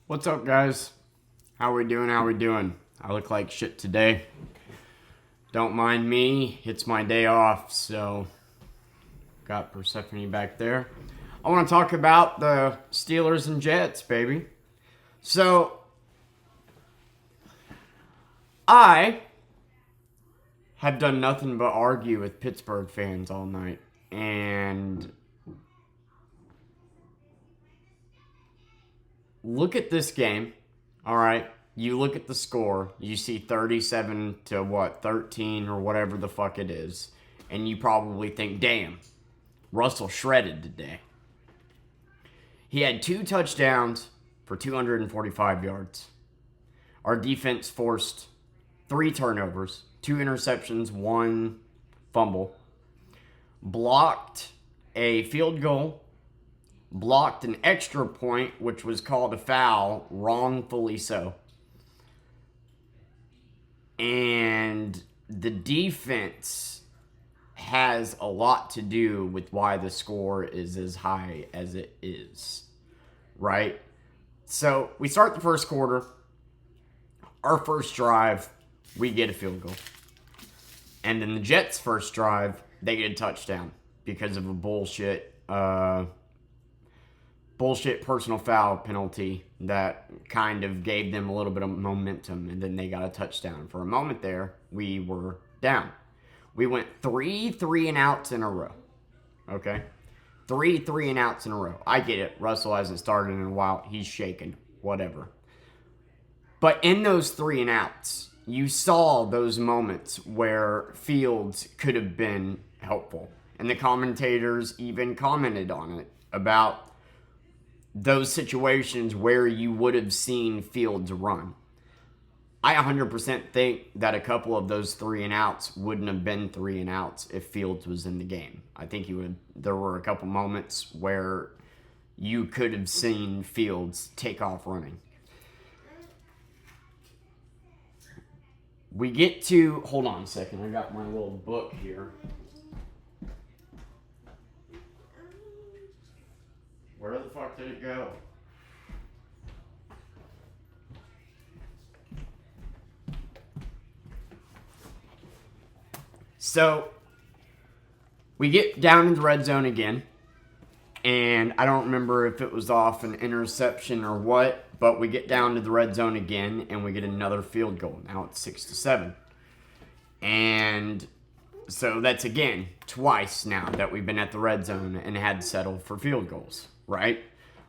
What's up, guys? How we doing? I look like shit today. Don't mind me. It's my day off, so got Persephone back there. I want to talk about the Steelers and Jets, baby. So, I have done nothing but argue with Pittsburgh fans all night. And look at this game. All right. You look at the score, you see 37 to 13 or whatever the fuck it is. And you probably think, damn, Russell shredded today. He had 2 touchdowns for 245 yards. Our defense forced 3 turnovers, 2 interceptions, 1 fumble. Blocked a field goal. Blocked an extra point, which was called a foul, wrongfully so. And the defense has a lot to do with why the score is as high as it is, right? So we start the first quarter. Our first drive, we get a field goal. And then the Jets' first drive, they get a touchdown because of a bullshit personal foul penalty that kind of gave them a little bit of momentum, and then they got a touchdown. For a moment there, we were down. We went 3 and outs in a row. Okay? 3 and outs in a row. I get it. Russell hasn't started in a while. He's shaking. Whatever. But in those 3 and outs, you saw those moments where Fields could have been helpful. And the commentators even commented on it about those situations where you would have seen Fields run. I 100% think that a couple of those 3 and outs wouldn't have been 3 and outs if Fields was in the game. I think there were a couple moments where you could have seen Fields take off running. We get to, hold on a second, I got my little book here. Where the fuck did it go? So, we get down in the red zone again. And I don't remember if it was off an interception or what, but we get down to the red zone again and we get another field goal. Now it's 6-7. And so that's again twice now that we've been at the red zone and had to settle for field goals, right?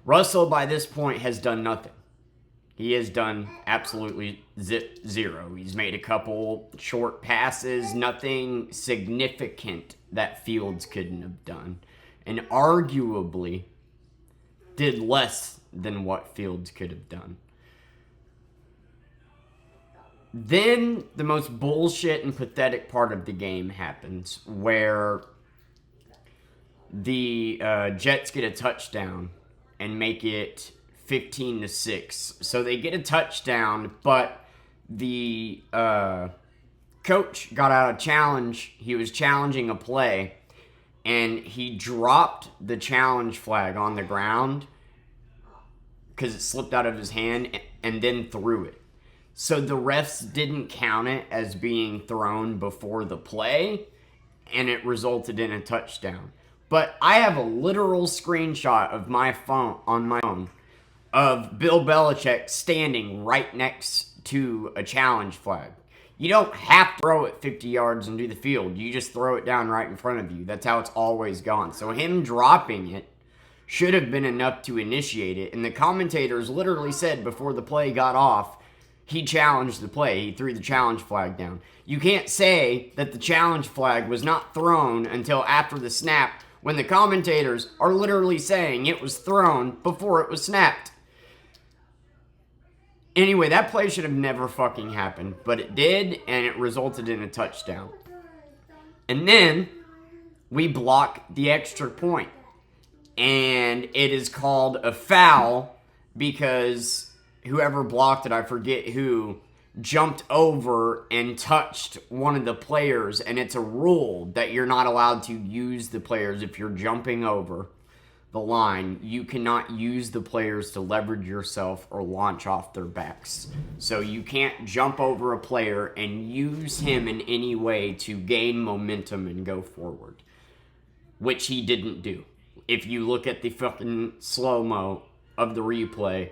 Russell by this point has done nothing. He has done absolutely zero. He's made a couple short passes, nothing significant that Fields couldn't have done. And arguably did less than what Fields could have done. Then the most bullshit and pathetic part of the game happens where the Jets get a touchdown and make it 15-6. So they get a touchdown, but the coach got out a challenge. He was challenging a play, and he dropped the challenge flag on the ground because it slipped out of his hand and then threw it. So the refs didn't count it as being thrown before the play, and it resulted in a touchdown. But I have a literal screenshot of my phone of Bill Belichick standing right next to a challenge flag. You don't have to throw it 50 yards and do the field. You just throw it down right in front of you. That's how it's always gone. So him dropping it should have been enough to initiate it. And the commentators literally said before the play got off, he challenged the play. He threw the challenge flag down. You can't say that the challenge flag was not thrown until after the snap when the commentators are literally saying it was thrown before it was snapped. Anyway, that play should have never fucking happened, but it did, and it resulted in a touchdown. And then we block the extra point, and it is called a foul because whoever blocked it, I forget who, jumped over and touched one of the players, and it's a rule that you're not allowed to use the players if you're jumping over the line, you cannot use the players to leverage yourself or launch off their backs. So you can't jump over a player and use him in any way to gain momentum and go forward, which he didn't do. If you look at the fucking slow-mo of the replay,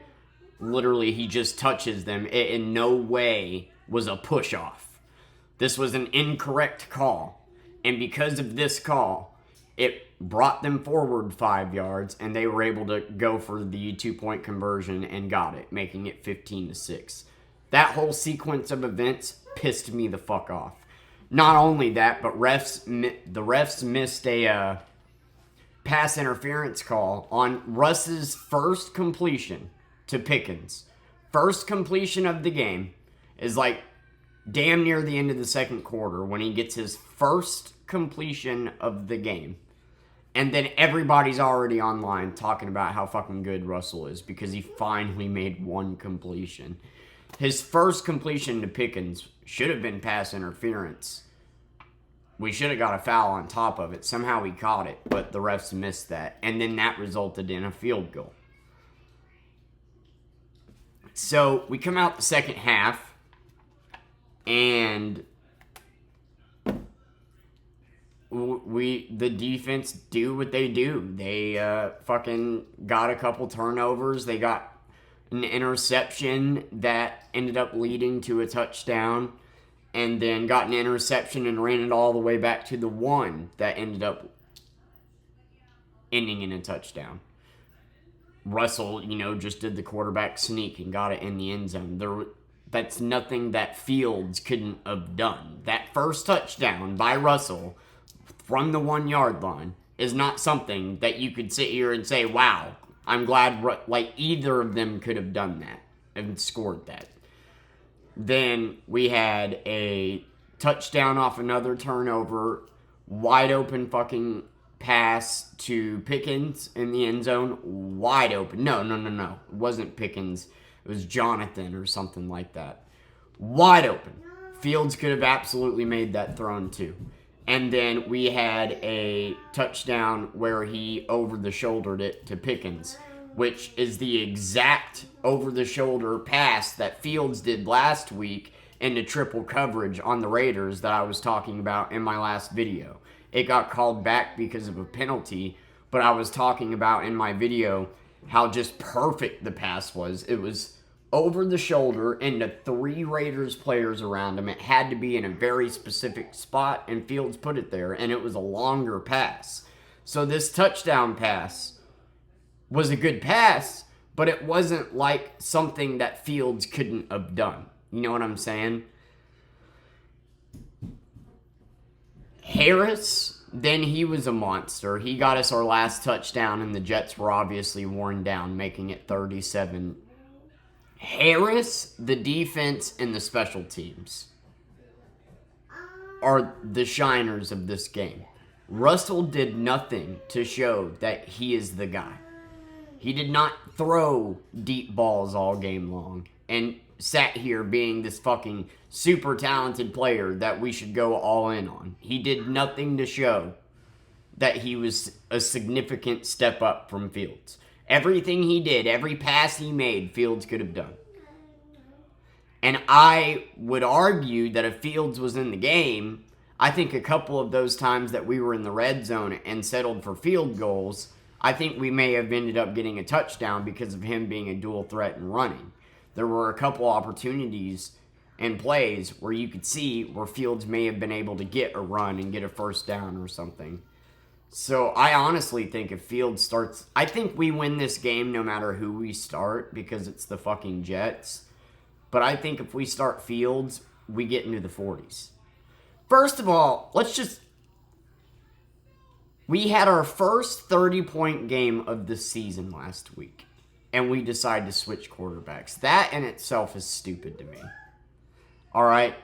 literally he just touches them. It in no way was a push-off. This was an incorrect call. And because of this call, it brought them forward 5 yards, and they were able to go for the 2-point conversion and got it, making it 15-6. That whole sequence of events pissed me the fuck off. Not only that, but the refs missed a pass interference call on Russ's first completion to Pickens. First completion of the game is like damn near the end of the second quarter when he gets his first completion of the game. And then everybody's already online talking about how fucking good Russell is because he finally made one completion. His first completion to Pickens should have been pass interference. We should have got a foul on top of it. Somehow he caught it, but the refs missed that. And then that resulted in a field goal. So we come out the second half, and the defense do what they do. They fucking got a couple turnovers. They got an interception that ended up leading to a touchdown, and then got an interception and ran it all the way back to the one that ended up ending in a touchdown. Russell, just did the quarterback sneak and got it in the end zone. That's nothing that Fields couldn't have done. That first touchdown by Russell from the 1 yard line is not something that you could sit here and say, wow, I'm glad either of them could have done that and scored that. Then we had a touchdown off another turnover, wide open fucking pass to Pickens in the end zone, wide open. No. It wasn't Pickens. It was Jonathan or something like that. Wide open. Fields could have absolutely made that throw too. And then we had a touchdown where he over-the-shouldered it to Pickens, which is the exact over-the-shoulder pass that Fields did last week into triple coverage on the Raiders that I was talking about in my last video. It got called back because of a penalty, but I was talking about in my video how just perfect the pass was. It was over the shoulder into 3 Raiders players around him. It had to be in a very specific spot, and Fields put it there, and it was a longer pass. So this touchdown pass was a good pass, but it wasn't like something that Fields couldn't have done. You know what I'm saying? Harris, then he was a monster. He got us our last touchdown, and the Jets were obviously worn down, making it 37. Harris, the defense, and the special teams are the shiners of this game. Russell did nothing to show that he is the guy. He did not throw deep balls all game long and sat here being this fucking super talented player that we should go all in on. He did nothing to show that he was a significant step up from Fields. Everything he did, every pass he made, Fields could have done. And I would argue that if Fields was in the game, I think a couple of those times that we were in the red zone and settled for field goals, I think we may have ended up getting a touchdown because of him being a dual threat and running. There were a couple opportunities and plays where you could see where Fields may have been able to get a run and get a first down or something. So I honestly think if Fields starts, I think we win this game no matter who we start because it's the fucking Jets. But I think if we start Fields, we get into the 40s. First of all, we had our first 30-point game of the season last week, and we decided to switch quarterbacks. That in itself is stupid to me. All right?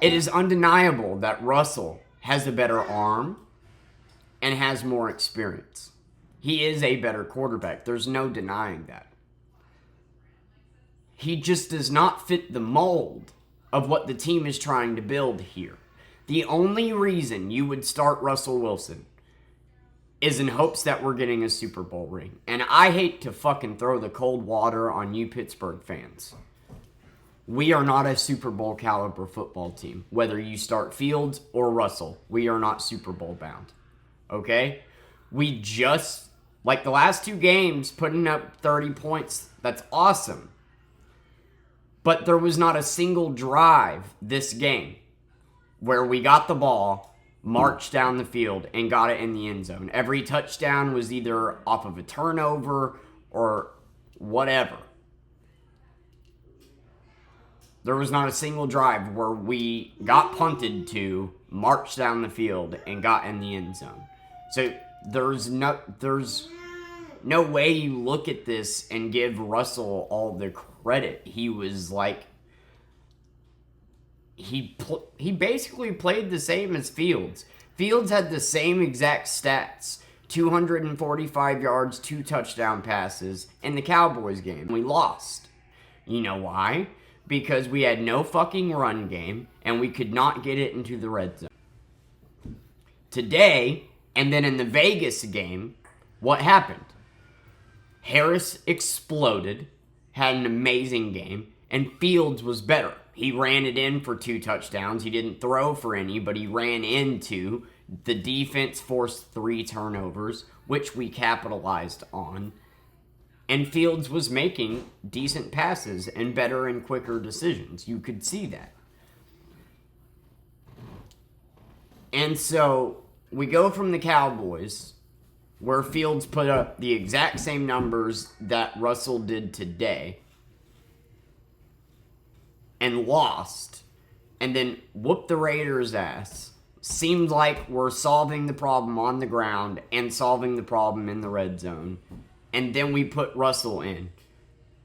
It is undeniable that Russell has a better arm and has more experience. He is a better quarterback. There's no denying that. He just does not fit the mold of what the team is trying to build here. The only reason you would start Russell Wilson is in hopes that we're getting a Super Bowl ring. And I hate to fucking throw the cold water on you Pittsburgh fans. We are not a Super Bowl caliber football team. Whether you start Fields or Russell, we are not Super Bowl bound. Okay? We just, like the last 2 games, putting up 30 points, that's awesome. But there was not a single drive this game where we got the ball, marched down the field, and got it in the end zone. Every touchdown was either off of a turnover or whatever. There was not a single drive where we got punted to, marched down the field, and got in the end zone. So there's no way you look at this and give Russell all the credit. He was like, he basically played the same as Fields. Fields had the same exact stats. 245 yards, 2 touchdown passes in the Cowboys game. We lost. You know why? Because we had no fucking run game and we could not get it into the red zone. Today, and then in the Vegas game, what happened? Harris exploded, had an amazing game, and Fields was better. He ran it in for 2 touchdowns. He didn't throw for any, but he ran into. The defense forced 3 turnovers, which we capitalized on. And Fields was making decent passes and better and quicker decisions. You could see that. And so we go from the Cowboys, where Fields put up the exact same numbers that Russell did today, and lost, and then whooped the Raiders' ass. Seemed like we're solving the problem on the ground and solving the problem in the red zone. And then we put Russell in.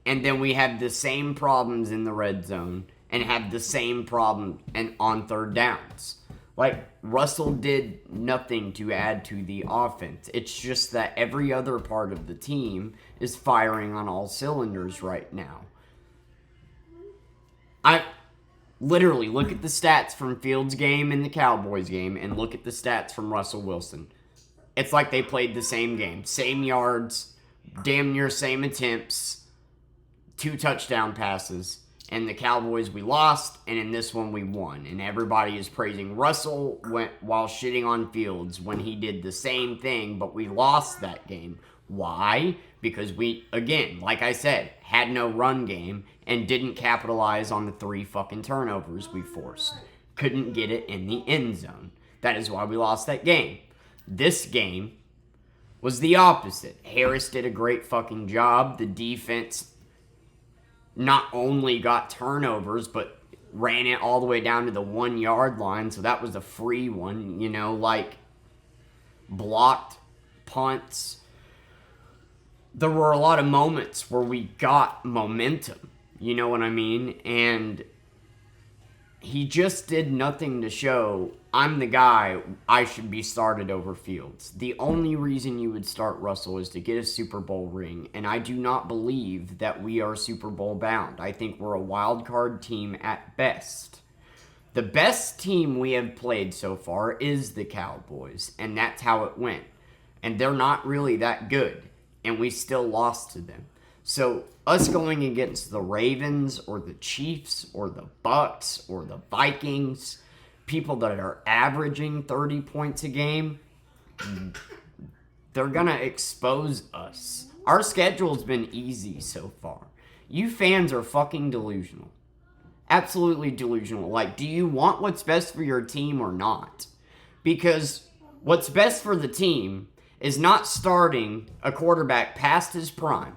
And then we have the same problems in the red zone and have the same problem on third downs. Like, Russell did nothing to add to the offense. It's just that every other part of the team is firing on all cylinders right now. I literally look at the stats from Fields' game and the Cowboys' game and look at the stats from Russell Wilson. It's like they played the same game. Same yards, damn near same attempts, 2 touchdown passes. And the Cowboys, we lost, and in this one, we won. And everybody is praising Russell while shitting on Fields when he did the same thing, but we lost that game. Why? Because we, again, like I said, had no run game and didn't capitalize on the 3 fucking turnovers we forced. Couldn't get it in the end zone. That is why we lost that game. This game was the opposite. Harris did a great fucking job. The defense not only got turnovers, but ran it all the way down to the 1-yard line, so that was a free one, you know, like blocked punts. There were a lot of moments where we got momentum, you know what I mean? And he just did nothing to show, I'm the guy, I should be started over Fields. The only reason you would start Russell is to get a Super Bowl ring, and I do not believe that we are Super Bowl bound. I think we're a wild card team at best. The best team we have played so far is the Cowboys, and that's how it went. And they're not really that good, and we still lost to them. So us going against the Ravens or the Chiefs or the Bucks or the Vikings, people that are averaging 30 points a game, they're going to expose us. Our schedule's been easy so far. You fans are fucking delusional. Absolutely delusional. Like, do you want what's best for your team or not? Because what's best for the team is not starting a quarterback past his prime,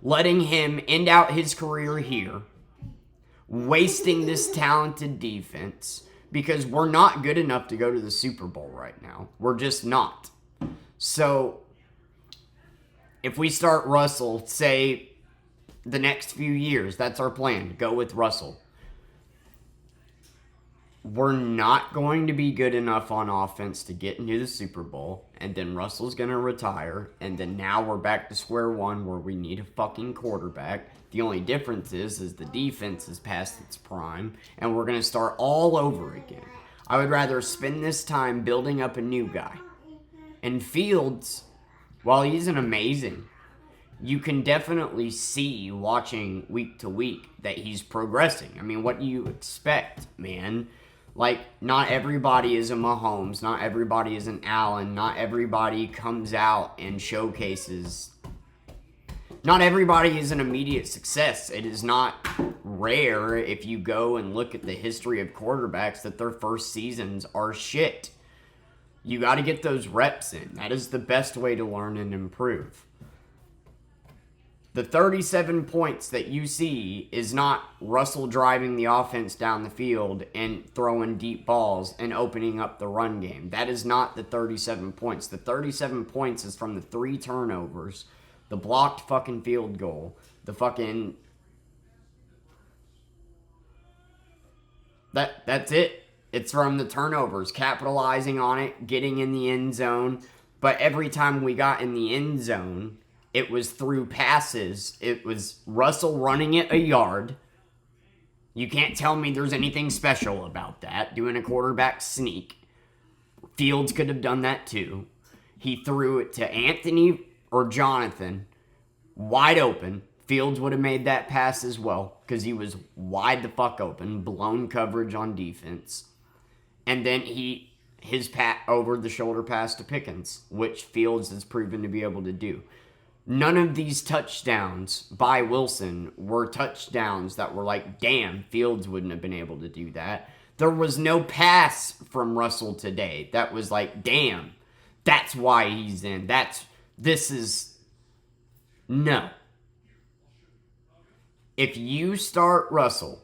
letting him end out his career here, wasting this talented defense, because we're not good enough to go to the Super Bowl right now. We're just not. So, if we start Russell, say, the next few years, that's our plan, to go with Russell. We're not going to be good enough on offense to get into the Super Bowl, and then Russell's going to retire, and then now we're back to square one where we need a fucking quarterback. The only difference is the defense is past its prime, and we're going to start all over again. I would rather spend this time building up a new guy And Fields, while he's an amazing, you can definitely see watching week to week that he's progressing. I mean, what do you expect, man? Like, not everybody is a Mahomes, not everybody is an Allen, not everybody comes out and showcases. Not everybody is an immediate success. It is not rare if you go and look at the history of quarterbacks that their first seasons are shit. You got to get those reps in. That is the best way to learn and improve. The 37 points that you see is not Russell driving the offense down the field and throwing deep balls and opening up the run game. That is not the 37 points. The 37 points is from the 3 turnovers, the blocked fucking field goal, the fucking... That's it. It's from the turnovers, capitalizing on it, getting in the end zone. But every time we got in the end zone, it was through passes. It was Russell running it a yard. You can't tell me there's anything special about that, doing a quarterback sneak. Fields could have done that too. He threw it to Anthony or Jonathan, wide open. Fields would have made that pass as well, because he was wide the fuck open, blown coverage on defense. And then his over the shoulder pass to Pickens, which Fields has proven to be able to do. None of these touchdowns by Wilson were touchdowns that were like, damn, Fields wouldn't have been able to do that. There was no pass from Russell today that was like, damn, that's why he's in. No. If you start Russell,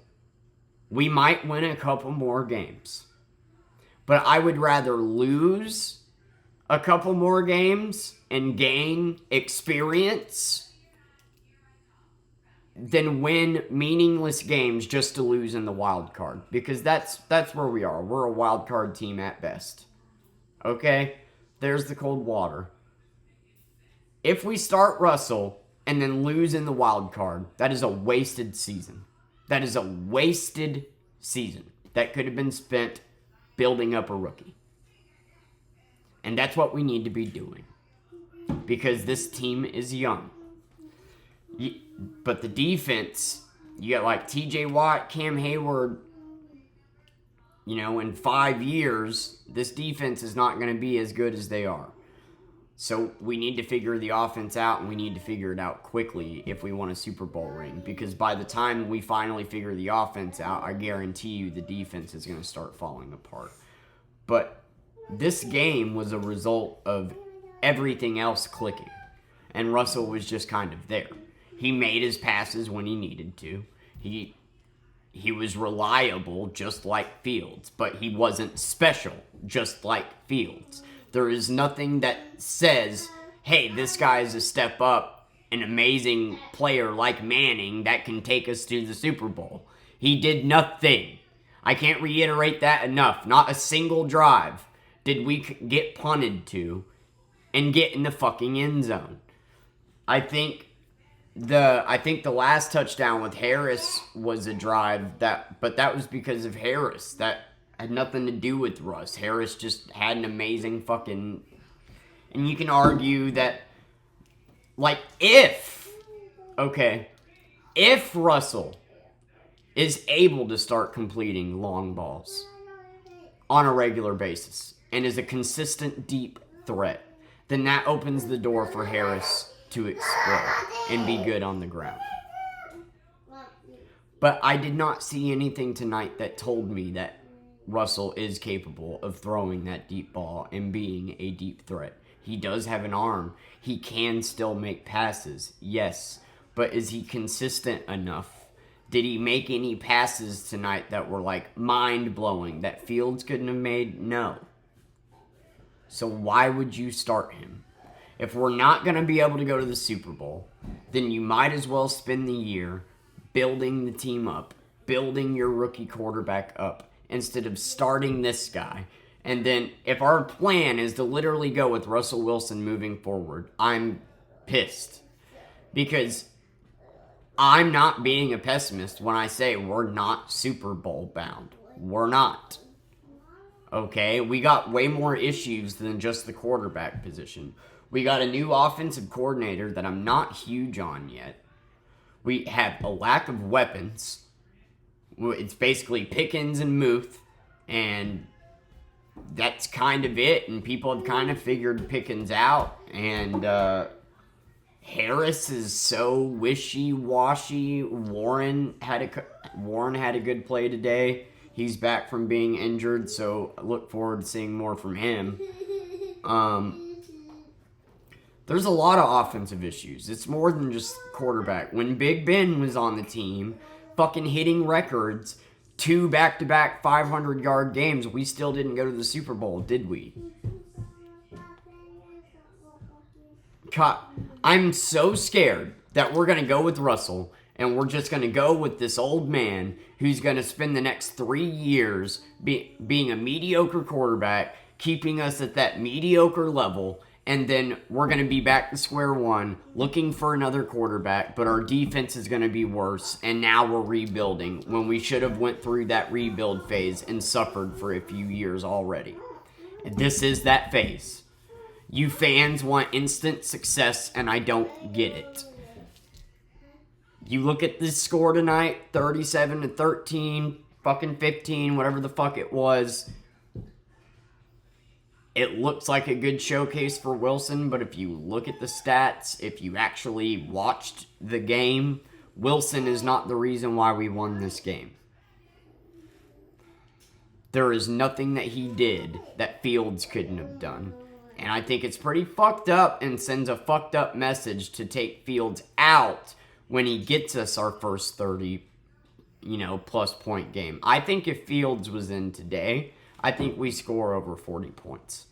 we might win a couple more games. But I would rather lose a couple more games and gain experience than win meaningless games just to lose in the wild card. Because that's where we are. We're a wild card team at best. Okay? There's the cold water. If we start Russell and then lose in the wild card, that is a wasted season. That is a wasted season that could have been spent building up a rookie. And that's what we need to be doing. Because this team is young. But the defense, you got like TJ Watt, Cam Hayward. You know, in 5 years, this defense is not going to be as good as they are. So we need to figure the offense out, and we need to figure it out quickly if we want a Super Bowl ring. Because by the time we finally figure the offense out, I guarantee you the defense is going to start falling apart. But this game was a result of everything else clicking. And Russell was just kind of there. He made his passes when he needed to. He was reliable, just like Fields. But he wasn't special, just like Fields. There is nothing that says, hey, this guy is a step up, an amazing player like Manning that can take us to the Super Bowl. He did nothing. I can't reiterate that enough. Not a single drive did we get punted to and get in the fucking end zone. I think the last touchdown with Harris was a drive but that was because of Harris. That had nothing to do with Russ. Harris just had an amazing fucking... And you can argue that, like, if Russell is able to start completing long balls on a regular basis and is a consistent deep threat, then that opens the door for Harris to explode and be good on the ground. But I did not see anything tonight that told me that Russell is capable of throwing that deep ball and being a deep threat. He does have an arm. He can still make passes, yes. But is he consistent enough? Did he make any passes tonight that were like mind-blowing that Fields couldn't have made? No. So why would you start him? If we're not going to be able to go to the Super Bowl, then you might as well spend the year building the team up, building your rookie quarterback up, instead of starting this guy. And then if our plan is to literally go with Russell Wilson moving forward, I'm pissed. Because I'm not being a pessimist when I say we're not Super Bowl bound. We're not. Okay, we got way more issues than just the quarterback position. We got a new offensive coordinator that I'm not huge on yet. We have a lack of weapons. It's basically Pickens and Muth, and that's kind of it. And people have kind of figured Pickens out, and Harris is so wishy-washy. Warren had a good play today. He's back from being injured, so I look forward to seeing more from him. There's a lot of offensive issues. It's more than just quarterback. When Big Ben was on the team, fucking hitting records, 2 back-to-back 500-yard games, we still didn't go to the Super Bowl, did we? I'm so scared that we're going to go with Russell, and we're just going to go with this old man who's going to spend the next 3 years being a mediocre quarterback, keeping us at that mediocre level, and then we're going to be back to square one, looking for another quarterback, but our defense is going to be worse, and now we're rebuilding when we should have went through that rebuild phase and suffered for a few years already. And this is that phase. You fans want instant success, and I don't get it. You look at this score tonight, 37-13, fucking 15, whatever the fuck it was. It looks like a good showcase for Wilson, but if you look at the stats, if you actually watched the game, Wilson is not the reason why we won this game. There is nothing that he did that Fields couldn't have done. And I think it's pretty fucked up and sends a fucked up message to take Fields out when he gets us our first 30, plus point game. I think if Fields was in today, I think we score over 40 points.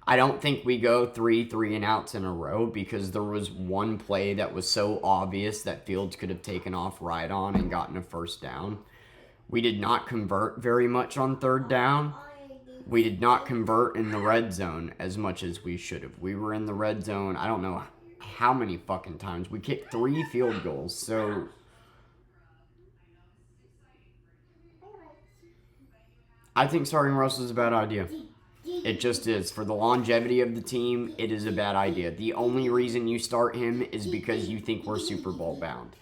I don't think we go 3 and outs in a row because there was one play that was so obvious that Fields could have taken off right on and gotten a first down. We did not convert very much on third down. We did not convert in the red zone as much as we should have. We were in the red zone, I don't know how many fucking times. We kicked 3 field goals, so I think starting Russell is a bad idea. It just is. For the longevity of the team, it is a bad idea. The only reason you start him is because you think we're Super Bowl bound.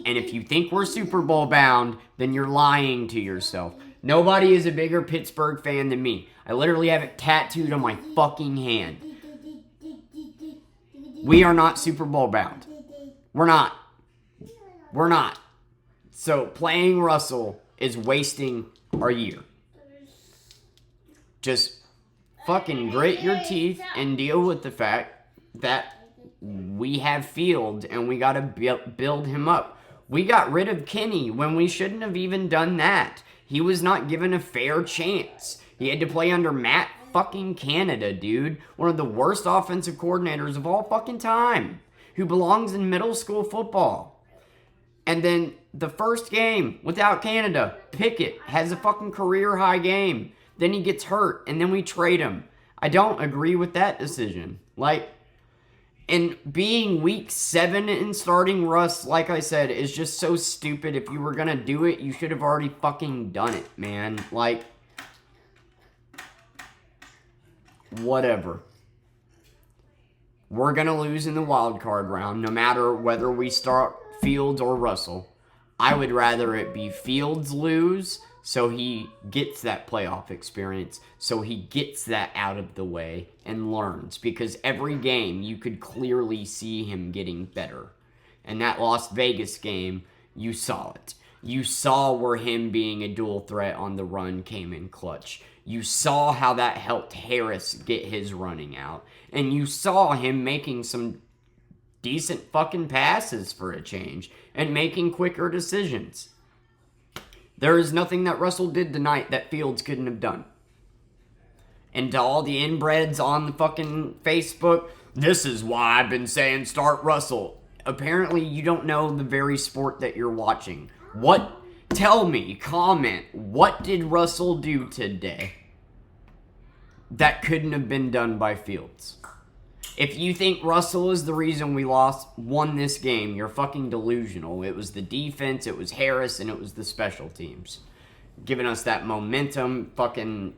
And if you think we're Super Bowl bound, then you're lying to yourself. Nobody is a bigger Pittsburgh fan than me. I literally have it tattooed on my fucking hand. We are not Super Bowl bound. We're not. We're not. So playing Russell is wasting our year. Just fucking grit your teeth and deal with the fact that we have Fields and we got to build him up. We got rid of Kenny when we shouldn't have even done that. He was not given a fair chance. He had to play under Matt fucking Canada, dude. One of the worst offensive coordinators of all fucking time. Who belongs in middle school football. And then the first game without Canada, Pickett has a fucking career high game. Then he gets hurt, and then we trade him. I don't agree with that decision. And being week 7 and starting Russ, like I said, is just so stupid. If you were going to do it, you should have already fucking done it, man. Whatever. We're going to lose in the wild card round, no matter whether we start Fields or Russell. I would rather it be Fields lose so he gets that playoff experience, so he gets that out of the way and learns. Because every game, you could clearly see him getting better. And that Las Vegas game, you saw it. You saw where him being a dual threat on the run came in clutch. You saw how that helped Harris get his running out. And you saw him making some decent fucking passes for a change and making quicker decisions. There is nothing that Russell did tonight that Fields couldn't have done. And to all the inbreds on the fucking Facebook, this is why I've been saying start Russell. Apparently you don't know the very sport that you're watching. Tell me, comment, what did Russell do today that couldn't have been done by Fields? If you think Russell is the reason we won this game, you're fucking delusional. It was the defense, it was Harris, and it was the special teams. Giving us that momentum, fucking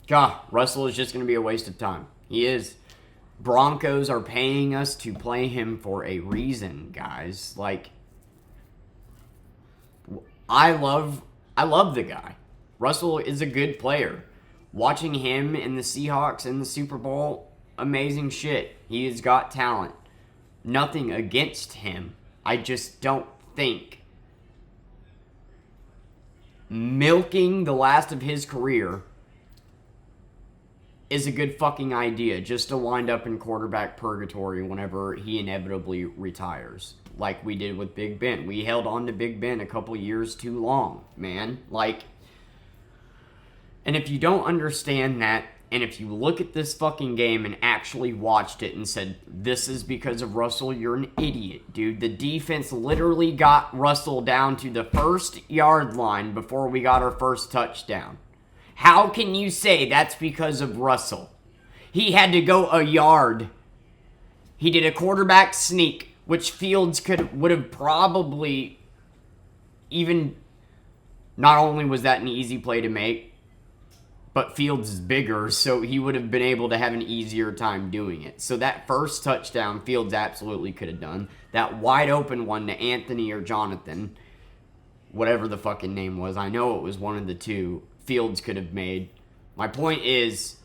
God, Russell is just going to be a waste of time. He is. Broncos are paying us to play him for a reason, guys. Like, I love the guy. Russell is a good player. Watching him in the Seahawks in the Super Bowl, amazing shit. He has got talent. Nothing against him. I just don't think milking the last of his career is a good fucking idea just to wind up in quarterback purgatory whenever he inevitably retires. Like we did with Big Ben. We held on to Big Ben a couple years too long, man. Like, and if you don't understand that, and if you look at this fucking game and actually watched it and said, this is because of Russell, you're an idiot, dude. The defense literally got Russell down to the 1-yard line before we got our first touchdown. How can you say that's because of Russell? He had to go a yard. He did a quarterback sneak, which Fields would have probably even... Not only was that an easy play to make, but Fields is bigger, so he would have been able to have an easier time doing it. So that first touchdown, Fields absolutely could have done. That wide open one to Anthony or Jonathan, whatever the fucking name was, I know it was one of the two, Fields could have made. My point is,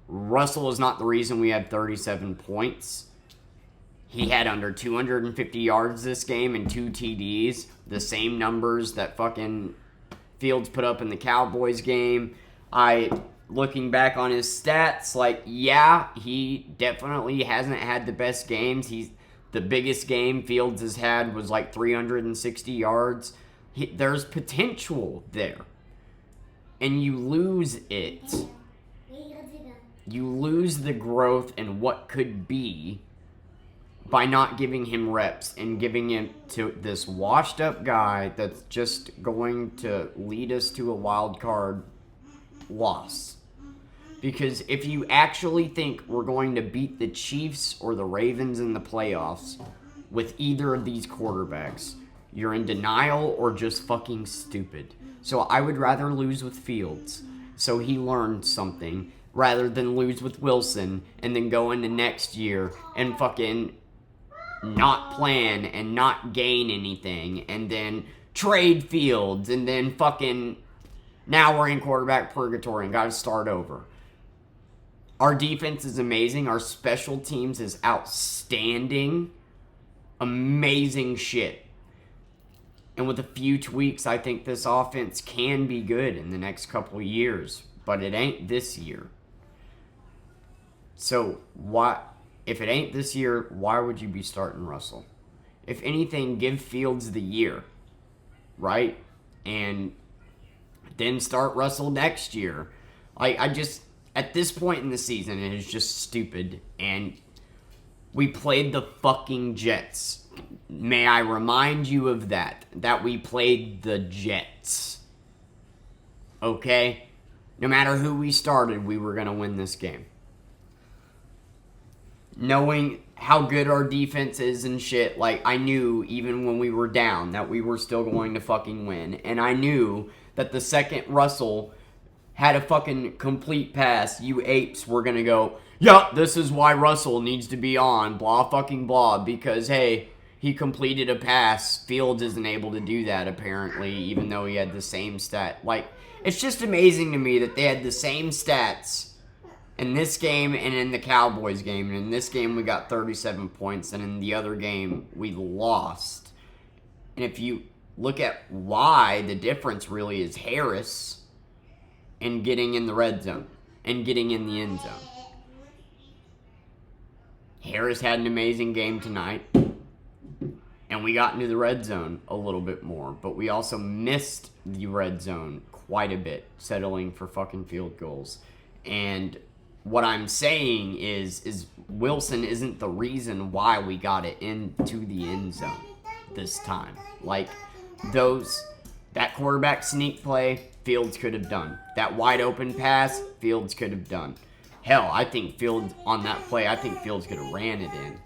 Russell is not the reason we had 37 points. He had under 250 yards this game and 2 TDs, the same numbers that fucking Fields put up in the Cowboys game. Looking back on his stats, like, yeah, he definitely hasn't had the best games. The biggest game Fields has had was like 360 yards. There's potential there. And you lose it. You lose the growth and what could be by not giving him reps and giving him to this washed up guy that's just going to lead us to a wild card loss. Because if you actually think we're going to beat the Chiefs or the Ravens in the playoffs with either of these quarterbacks, you're in denial or just fucking stupid. So I would rather lose with Fields, so he learned something, rather than lose with Wilson and then go into next year and fucking not plan and not gain anything and then trade Fields and then fucking now we're in quarterback purgatory and gotta start over. Our defense is amazing. Our special teams is outstanding. Amazing shit. And with a few tweaks, I think this offense can be good in the next couple of years. But it ain't this year. So, if it ain't this year, why would you be starting Russell? If anything, give Fields the year. Right? And then start Russell next year. At this point in the season, it is just stupid. And we played the fucking Jets. May I remind you of that we played the Jets. Okay? No matter who we started, we were going to win this game. Knowing how good our defense is and shit, like, I knew even when we were down that we were still going to fucking win. And I knew that the second Russell had a fucking complete pass, you apes were going to go, yeah, this is why Russell needs to be on, blah fucking blah, because, hey, he completed a pass. Fields isn't able to do that, apparently, even though he had the same stat. Like, it's just amazing to me that they had the same stats in this game and in the Cowboys game. And in this game, we got 37 points, and in the other game, we lost. And if you look at why, the difference really is Harris and getting in the red zone and getting in the end zone. Harris had an amazing game tonight. And we got into the red zone a little bit more. But we also missed the red zone quite a bit, settling for fucking field goals. And what I'm saying is Wilson isn't the reason why we got it into the end zone this time. Like, that quarterback sneak play, Fields could have done. That wide open pass, Fields could have done. Hell, I think Fields, on that play, I think Fields could have ran it in.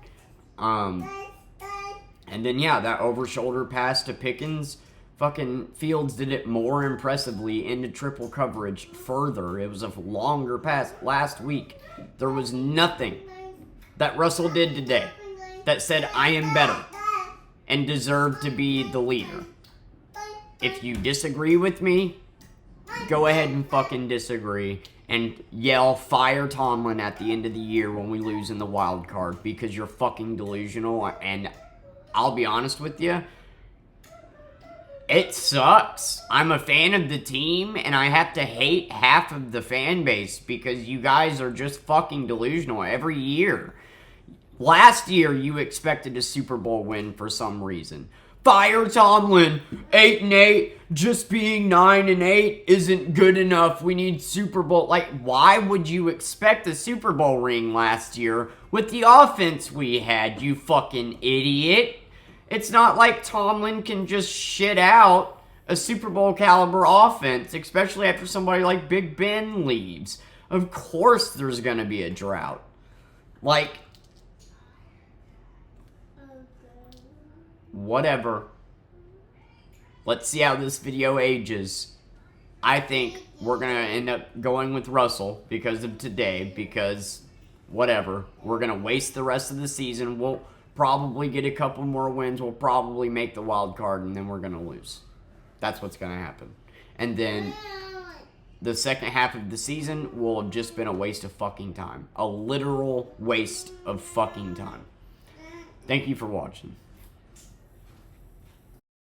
And then, yeah, that over-shoulder pass to Pickens Fucking Fields did it more impressively into triple coverage further. It was a longer pass last week. There was nothing that Russell did today that said, I am better and deserve to be the leader. If you disagree with me, go ahead and fucking disagree and yell fire Tomlin at the end of the year when we lose in the wild card because you're fucking delusional. And I'll be honest with you, it sucks. I'm a fan of the team and I have to hate half of the fan base because you guys are just fucking delusional every year. Last year, you expected a Super Bowl win for some reason. Fire Tomlin, 8-8. Just being 9-8 isn't good enough. We need Super Bowl. Like, why would you expect a Super Bowl ring last year with the offense we had, you fucking idiot? It's not like Tomlin can just shit out a Super Bowl caliber offense, especially after somebody like Big Ben leaves. Of course there's going to be a drought. Like, whatever. Let's see how this video ages. I think we're going to end up going with Russell because of today, because whatever. We're going to waste the rest of the season. We'll probably get a couple more wins. We'll probably make the wild card, and then we're going to lose. That's what's going to happen. And then the second half of the season will have just been a waste of fucking time. A literal waste of fucking time. Thank you for watching.